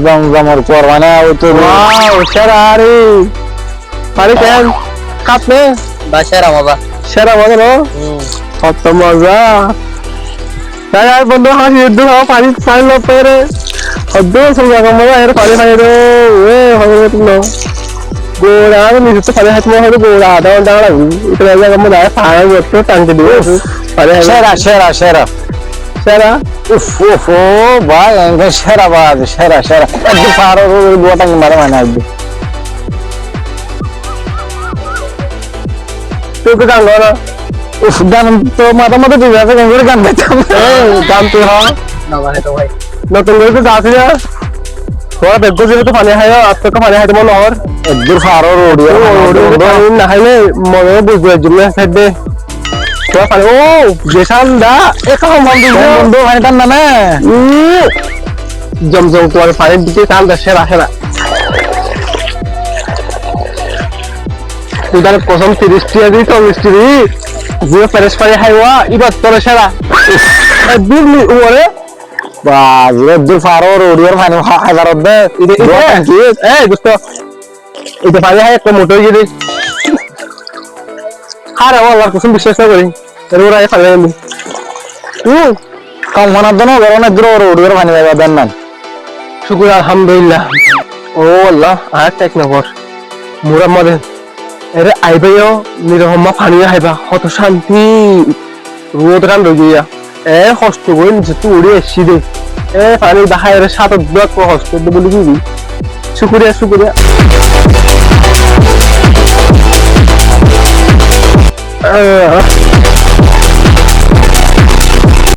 জমজমর পরমানে তো সেরারি পারি কেন কাপলে বাসারা বাবা সেরা মজা নো কত মজা তাই আর বন্ধু হাসি যুদ্ধ হওয়া পানি পানি লোক পেরে হদ্দ সঙ্গে মজা এর পানি খাই রে এ হবে তুমি গোড়া আর নিজে তো পানি হাত মনে হয় গোড়া আধা ঘন্টা লাগবে এটা জায়গা মধ্যে পানি করতে টানতে দিবে পানি সেরা সেরা সেরা সেরা উফ উফ ও ভাই আমি সেরা বাদ সেরা সেরা একদম পারো দুটা মারে মানে একদম তুই তো গান গাও না উফ গান তো মাথা মাথা ঠিক আছে গান করে গান গাইতাম গান তুই হ না ভাই তো ভাই নতুন করে তো যাচ্ছি না তোরা দেখবো যে তো পানি খাই আর তোকে পানি খাইতে মনে হর একদম পারো রোডিও পানি না খাইলে মনে বুঝবো এর জন্য সাইড দে তোরা পানি ও জেসান দা এখন বন্ধু ভাই টান না না জমজম তোমার পানির দিকে টান দা সেরা সেরা উদার কসম 30 টিয়া দিই 40 টি যে ফ্রেশ পানি খাইওয়া এবার তোর সেরা দূর নি ওরে বাজ একদম পারো রোডিওর ফাইন হাজার দে এই দোস্ত এটা পানি খাই একটা মোটর গিয়ে দিই আর আল্লাহর কসম বিশ্বাস না করি এর ওরা খালে আমি কম মানার জন্য অনেক দূর রোডিওর ফাইন দেন না শুকুর আলহামদুলিল্লাহ ও আল্লাহ আর টেক না কর মোরা মরে এরে আইবাইও নিরহমা পানি আইবা কত শান্তি রোদ রান রই গিয়া এ কষ্ট করে নিচে তুই উড়ে এসছি দে এ পানি দেখায় এর সাথে ব্লক কষ্ট বলি কি শুকুরিয়া শুকুরিয়া